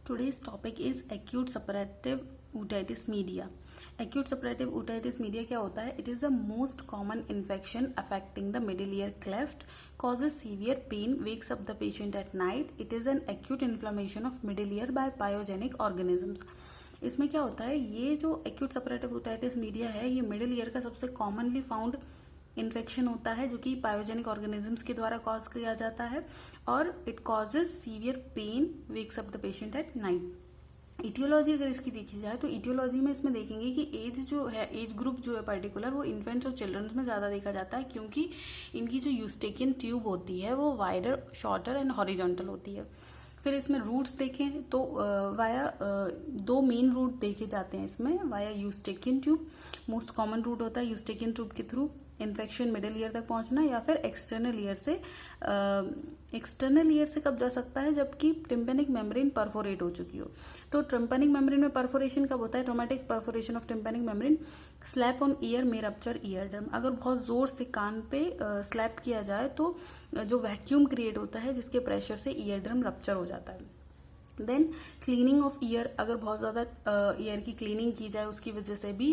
Today's topic is acute suppurative otitis media. Acute suppurative otitis media क्या होता है? It is the most common infection affecting the middle ear cleft, causes severe pain, wakes up the patient at night. It is an acute inflammation of middle ear by pyogenic organisms. इसमें क्या होता है? ये जो acute suppurative otitis media है, ये middle ear का सबसे commonly found इन्फेक्शन होता है जो कि पायोजेनिक ऑर्गेनिजम्स के द्वारा कॉज किया जाता है और it causes severe pain, wakes up the patient at night. Etiology अगर इसकी देखी जाए तो इटियोलॉजी में इसमें देखेंगे कि एज जो है, एज ग्रुप जो है पर्टिकुलर, वो इन्फेंट्स और चिल्ड्रंस में ज़्यादा देखा जाता है क्योंकि इनकी जो यूस्टेकियन ट्यूब होती है वो वाइडर, शॉर्टर एंड हॉरिजॉन्टल होती है। फिर इसमें रूट्स देखें तो वाया दो मेन रूट देखे जाते हैं इसमें, via eustachian tube. Most common route होता है यूस्टेकियन ट्यूब के थ्रू इन्फेक्शन मिडिल ईयर तक पहुंचना, या फिर एक्सटर्नल ईयर से। एक्सटर्नल ईयर से कब जा सकता है? जबकि टिम्पेनिक मेम्ब्रेन परफोरेट हो चुकी हो। तो टिम्पेनिक मेम्ब्रेन में परफोरेशन कब होता है? Traumatic perforation of tympanic membrane. Slap on year में रप्चर ईयर ड्रम। अगर बहुत जोर से कान पे स्लैप किया जाए तो जो वैक्यूम क्रिएट होता है जिसके प्रेशर से ईयर ड्रम रप्चर हो जाता है। देन क्लीनिंग ऑफ ईयर, अगर बहुत ज़्यादा ईयर की क्लीनिंग की जाए उसकी वजह से भी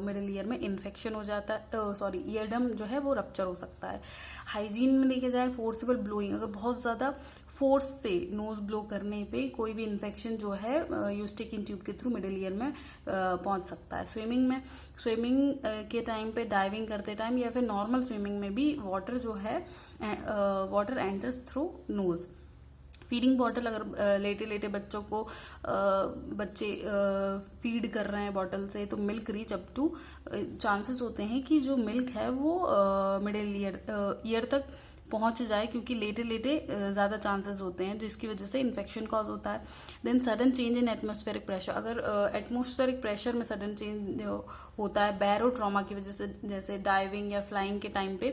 मिडिल ईयर में इन्फेक्शन हो जाता है, ईयर ड्रम जो है वो रप्चर हो सकता है। हाइजीन में देखे जाए फोर्सिबल ब्लोइंग, अगर बहुत ज़्यादा फोर्स से नोज ब्लो करने पे कोई भी इन्फेक्शन जो है यूस्टेकियन ट्यूब के थ्रू मिडिल ईयर में पहुंच सकता है। स्विमिंग के टाइम पे, डाइविंग करते टाइम या फिर नॉर्मल स्विमिंग में भी वाटर जो है water enters through nose. Feeding bottle, अगर लेटे लेटे बच्चों को बच्चे फीड कर रहे हैं बॉटल से तो milk reach up to, chances होते हैं कि जो मिल्क है वो मिडिल ईयर तक पहुंच जाए क्योंकि लेटे लेटे ज़्यादा चांसेस होते हैं जिसकी वजह से इन्फेक्शन कॉज होता है। Then sudden change in atmospheric pressure, अगर एटमॉस्फेरिक प्रेशर में सडन चेंज होता है बैरो ट्रॉमा की वजह से, जैसे डाइविंग या फ्लाइंग के टाइम पे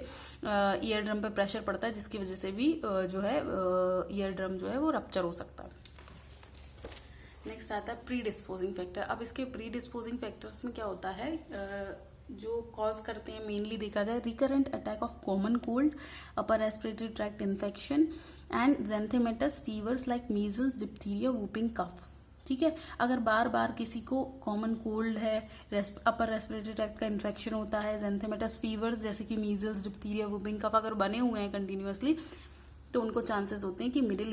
ईयर ड्रम पे प्रेशर पड़ता है जिसकी वजह से भी जो है ईयर ड्रम जो है वो रप्चर हो सकता है। नेक्स्ट आता है प्री डिस्पोजिंग फैक्टर। अब इसके प्री डिस्पोजिंग फैक्टर्स में क्या होता है जो कॉज करते हैं, मेनली देखा जाए recurrent attack of common cold, upper respiratory tract infection and exanthematous fevers like measles, diphtheria, whooping cough. ठीक है, अगर बार बार किसी को कॉमन कोल्ड है, अपर रेस्पिरेटरी ट्रैक्ट का इन्फेक्शन होता है, ज़ेंथेमेटस फीवर्स जैसे कि मीजल्स, डिप्थीरिया, वूपिंग कफ अगर बने हुए हैं कंटिन्यूअसली तो उनको चांसेस होते हैं कि मिडिल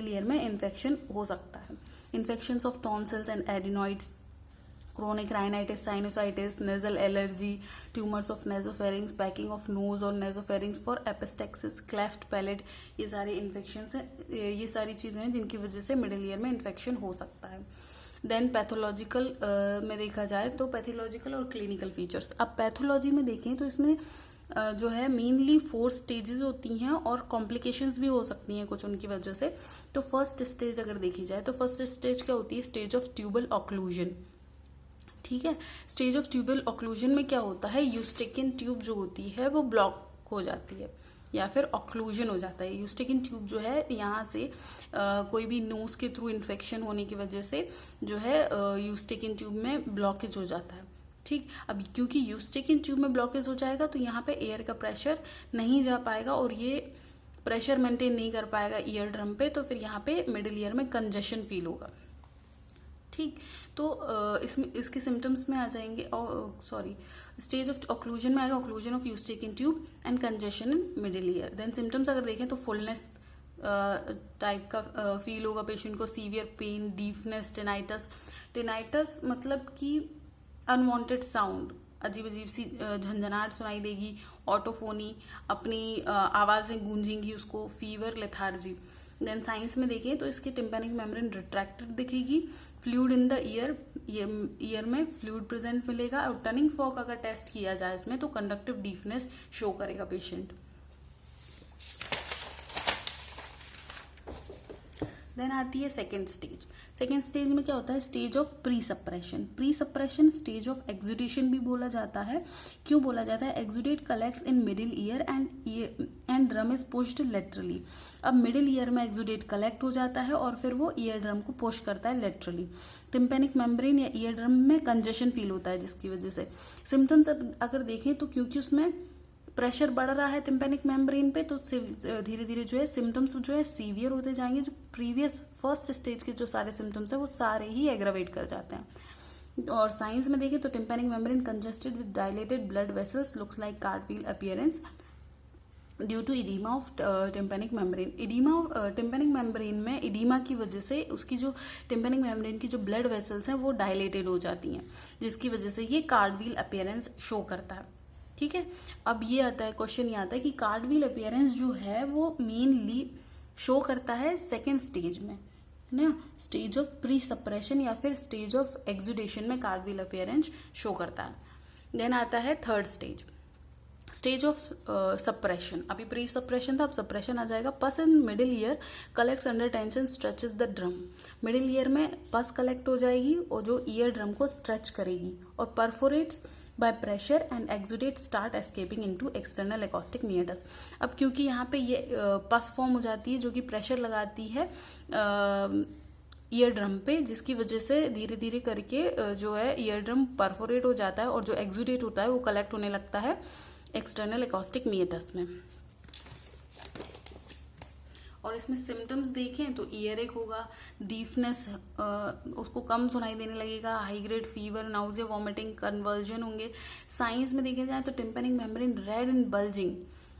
ईयर में इन्फेक्शन हो सकता है। Infections of tonsils and adenoids, chronic rhinitis, sinusitis, nasal allergy, tumours of nasopharynx, packing of nose और nasopharynx for epistaxis, cleft palate, ये सारे इन्फेक्शंस हैं, ये सारी चीजें हैं जिनकी वजह से मिडिल ईयर में इन्फेक्शन हो सकता है। देन पैथोलॉजिकल में देखा जाए तो पैथोलॉजिकल और क्लिनिकल फीचर्स। अब पैथोलॉजी में देखें तो इसमें जो है मेनली 4 स्टेजेस होती हैं और कॉम्प्लिकेशंस भी हो सकती हैं कुछ उनकी वजह से। तो फर्स्ट स्टेज अगर देखी जाए तो फर्स्ट स्टेज क्या होती है? Stage of tubal occlusion. ठीक है, स्टेज ऑफ ट्यूबल ऑक्लूजन में क्या होता है? यूस्टेकियन ट्यूब जो होती है वो ब्लॉक हो जाती है या फिर ऑक्लूजन हो जाता है। यूस्टेकियन ट्यूब जो है यहाँ से कोई भी नोज के थ्रू इन्फेक्शन होने की वजह से जो है यूस्टेकियन ट्यूब में ब्लॉकेज हो जाता है। ठीक, अब क्योंकि यूस्टेकियन ट्यूब में ब्लॉकेज हो जाएगा तो यहाँ पे एयर का प्रेशर नहीं जा पाएगा और ये प्रेशर मेंटेन नहीं कर पाएगा ईयर ड्रम पे, तो फिर यहाँ पे मिडिल ईयर में कंजेशन फील होगा। ठीक, तो इसमें इसके सिम्टम्स में आ जाएंगे, स्टेज ऑफ ऑक्लूजन में आएगा occlusion of eustachian tube and congestion in middle ear. Then symptoms अगर देखें तो फुलनेस टाइप का फील होगा पेशेंट को, सीवियर पेन, डीफनेस, टेनाइटस मतलब कि अनवांटेड साउंड, अजीब अजीब सी झंझनाहट सुनाई देगी, ऑटोफोनी, अपनी आवाजें गूंजेंगी उसको, फीवर, लेथार्जी। देन साइंस में देखें तो इसके टिम्पेनिक मेम्ब्रेन रिट्रैक्टेड दिखेगी, फ्लूइड इन द ईयर में फ्लूइड प्रेजेंट मिलेगा और टनिंग फॉक अगर टेस्ट किया जाए इसमें तो कंडक्टिव डीफनेस शो करेगा पेशेंट। देन आती है सेकेंड स्टेज। सेकेंड स्टेज में क्या होता है? Stage of pre suppuration. Pre suppuration stage of exudation भी बोला जाता है। क्यों बोला जाता है? Exudate collects in middle ear and drum is pushed laterally. अब मिडिल ईयर में एक्सुडेट कलेक्ट हो जाता है और फिर वो ईयर ड्रम को पुश करता है लेटरली। टिम्पेनिक मेम्ब्रेन या ईयर ड्रम में कंजेशन फील होता है जिसकी वजह से। सिम्टम्स अगर देखें तो क्योंकि उसमें प्रेशर बढ़ रहा है टिम्पेनिक मेम्ब्रेन पे तो धीरे धीरे जो है सिम्टम्स जो है सीवियर होते जाएंगे। जो प्रीवियस फर्स्ट स्टेज के जो सारे सिम्टम्स है वो सारे ही एग्रावेट कर जाते हैं। और साइंस में देखें तो tympanic membrane congested with dilated blood vessels looks like cartwheel appearance due to oedema of tympanic membrane. Oedema tympanic membrane में इडीमा की वजह से उसकी जो टिम्पेनिक मेम्ब्रेन की जो ब्लड वेसल्स हैं वो डायलेटेड हो जाती हैं, जिसकी वजह से ये कार्टव्हील अपीयरेंस शो करता है। ठीक है, अब ये आता है क्वेश्चन, ये आता है कि कार्टव्हील अपीयरेंस जो है वो मेनली शो करता है सेकेंड स्टेज में, है ना, स्टेज ऑफ प्री सप्रेशन या फिर स्टेज ऑफ एक्सुडेशन में कार्टव्हील अपीयरेंस शो करता है। देन आता है third stage, stage of suppression. अभी प्री सप्रेशन था, अब सप्रेशन आ जाएगा। Pus in middle ear collects under tension stretches the drum. Middle ear में पस कलेक्ट हो जाएगी और जो ईयर ड्रम को स्ट्रेच करेगी और perforates by pressure and exudate start escaping into external acoustic meatus. अब क्योंकि यहाँ पे ये पस फॉर्म हो जाती है जो कि प्रेशर लगाती है ईयर ड्रम पे, जिसकी वजह से धीरे धीरे करके जो है ईयर ड्रम परफोरेट हो जाता है और जो एक्सुडेट होता है वो कलेक्ट होने लगता है एक्सटर्नल एकॉस्टिक मीएटस में। और इसमें सिम्टम्स देखें तो ईयर एक होगा, डीफनेस उसको कम सुनाई देने लगेगा, high grade fever, nausea, vomiting, convulsion होंगे। साइंस में देखे जाए तो tympanic membrane red and bulging,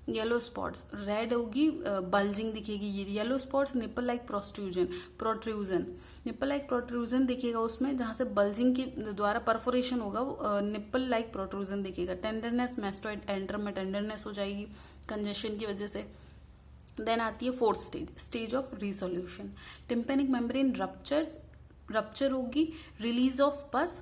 yellow spots, red होगी, बल्जिंग दिखेगी, ये yellow spots, nipple like protrusion, nipple like protrusion दिखेगा उसमें, जहां से बल्जिंग के द्वारा परफोरेशन होगा वो निपल लाइक प्रोट्रूजन दिखेगा। टेंडरनेस, मैस्टोइड एंट्रम में टेंडरनेस हो जाएगी कंजेशन की वजह से। देन आती है fourth stage, stage of resolution. Tympanic membrane rupture होगी, रिलीज ऑफ पस,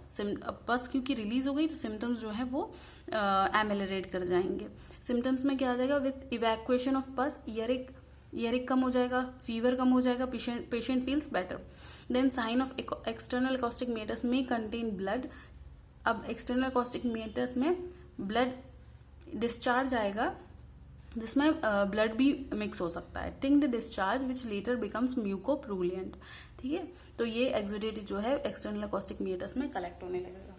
पस क्योंकि रिलीज हो गई तो सिम्टम्स जो है वो एमेलरेट कर जाएंगे। सिम्टम्स में क्या आ जाएगा, विथ इवैक्यूएशन ऑफ पस, ईयरिक कम हो जाएगा, फीवर कम हो जाएगा, patient feels better. Then sign of external acoustic meatus में कंटेन ब्लड। अब एक्सटर्नल एकॉस्टिक मीएटस में ब्लड डिस्चार्ज आएगा जिसमें ब्लड भी मिक्स हो सकता है। टिंक्ड डिस्चार्ज विच लेटर बिकम्स म्यूकोप्रूलिएंट। ठीक है, तो ये एक्सुडेट जो है एक्सटर्नल एकॉस्टिक मीएटस में कलेक्ट होने लगेगा।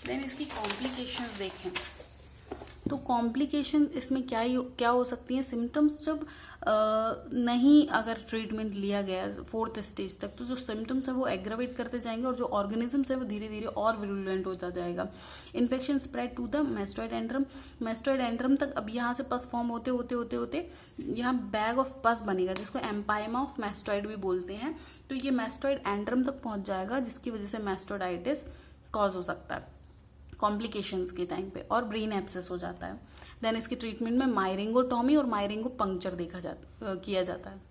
देन इसकी कॉम्प्लिकेशंस देखें तो कॉम्प्लिकेशन इसमें क्या हो सकती है, सिम्टम्स जब नहीं अगर ट्रीटमेंट लिया गया फोर्थ स्टेज तक तो जो सिम्टम्स है वो एग्रावेट करते जाएंगे और जो ऑर्गेनिजम्स है वो धीरे धीरे और विरुलेंट होता जाएगा। Infection spread to the mastoid antrum, mastoid antrum तक। अब यहाँ से पस फॉर्म होते होते होते होते यहाँ बैग ऑफ पस बनेगा जिसको एम्पाइमा ऑफ मैस्टोइड भी बोलते हैं। तो ये मैस्टोइड एंड्रम तक पहुंच जाएगा जिसकी वजह से मैस्टोडाइटिस कॉज हो सकता है कॉम्प्लिकेशंस के टाइम पे, और ब्रेन एब्सेस हो जाता है। देन इसके ट्रीटमेंट में मायरिंगोटॉमी और मायरिंगो पंक्चर किया जाता है।